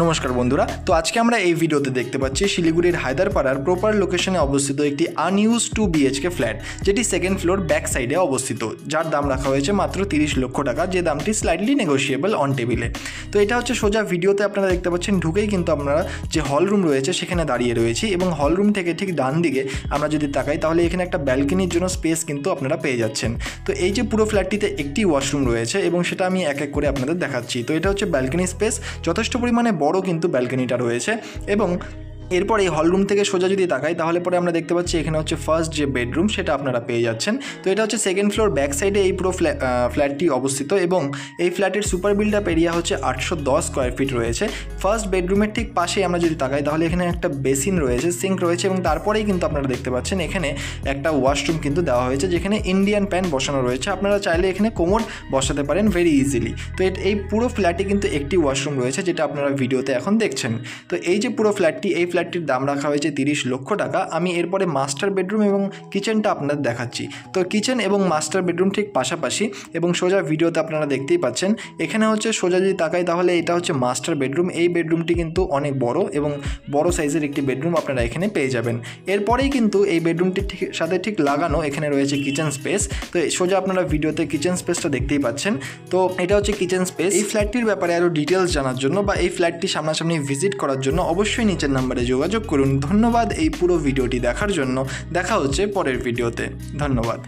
নমস্কার বন্ধুরা, তো আজকে আমরা এই ভিডিওতে দেখতে পাচ্ছি শিলিগুড়ির হায়দারপাড়ার প্রপার লোকেশনে অবস্থিত একটি আনইউজ 2 BHK ফ্ল্যাট, যেটি সেকেন্ড ফ্লোর ব্যাক সাইডে অবস্থিত, যার দাম রাখা হয়েছে মাত্র 30 লক্ষ টাকা, যে দামটি স্লাইটলি নেগোশিয়েবল অন টেবিলে। তো এটা হচ্ছে সোজা ভিডিওতে আপনারা দেখতে পাচ্ছেন, ঢুকেই কিন্তু আপনারা যে হল রুম রয়েছে সেখানে দাঁড়িয়ে রয়েছি, এবং হল রুম থেকে ঠিক ডান দিকে আমরা যদি তাকাই তাহলে এখানে একটা ব্যালকনির জন্য স্পেস কিন্তু আপনারা পেয়ে যাচ্ছেন। তো এই যে পুরো ফ্ল্যাটটিতে একটি ওয়াশরুম রয়েছে এবং সেটা আমি এক এক করে আপনাদের দেখাচ্ছি। তো এটা হচ্ছে ব্যালকনি স্পেস, যথেষ্ট পরিমাণে বড় কিন্তু ব্যালকনিটা রয়েছে। এবং এরপর এই হলরুম থেকে সোজা যদি তাকাই তাহলে পরে আমরা দেখতে পাচ্ছি এখানে হচ্ছে ফার্স্ট যে বেডরুম সেটা আপনারা পেয়ে যাচ্ছেন। তো এটা হচ্ছে সেকেন্ড ফ্লোর ব্যাক সাইডে এই পুরো ফ্ল্যাটটি অবস্থিত, এবং এই ফ্ল্যাটের সুপার বিল্ড আপ এরিয়া হচ্ছে 810 স্কোয়ার ফিট রয়েছে। ফার্স্ট বেডরুমের ঠিক পাশে আমরা যদি তাকাই তাহলে এখানে একটা বেসিন রয়েছে, সিঙ্ক রয়েছে, এবং তারপরেই কিন্তু আপনারা দেখতে পাচ্ছেন এখানে একটা ওয়াশরুম কিন্তু দেওয়া হয়েছে, যেখানে ইন্ডিয়ান প্যান বসানো রয়েছে। আপনারা চাইলে এখানে কোমোড বসাতে পারেন ভেরি ইজিলি। তো এই পুরো ফ্ল্যাটে কিন্তু একটি ওয়াশরুম রয়েছে, যেটা আপনারা ভিডিওতে এখন দেখছেন। তো এই যে পুরো ফ্ল্যাটটি, এই ফ্ল্যাটটির দাম রাখা হয়েছে 30 লক্ষ টাকা। আমি এরপরে মাস্টার বেডরুম এবং কিচেনটা আপনাদের দেখাচ্ছি। তো কিচেন এবং মাস্টার বেডরুম ঠিক পাশাপাশি, এবং সোজা ভিডিওতে আপনারা দেখতেই পাচ্ছেন এখানে হচ্ছে সোজা যদি তাকাই তাহলে এটা হচ্ছে মাস্টার বেডরুম। এই বেডরুমটি কিন্তু অনেক বড় এবং বড় সাইজের একটি বেডরুম আপনারা এখানে পেয়ে যাবেন। এরপরেই কিন্তু এই বেডরুমটির সাথে ঠিক লাগানো এখানে রয়েছে কিচেন স্পেস। তো সোজা আপনারা ভিডিওতে কিচেন স্পেসটা দেখতেই পাচ্ছেন। তো এটা হচ্ছে কিচেন স্পেস। এই ফ্ল্যাটটির ব্যাপারে আরও ডিটেলস জানার জন্য বা এই ফ্ল্যাটটি সামনাসামনি ভিজিট করার জন্য অবশ্যই নিচের নাম্বারে যোগাযোগ করুন। ধন্যবাদ এই পুরো ভিডিওটি দেখার জন্য। দেখা হচ্ছে পরের ভিডিওতে। ধন্যবাদ।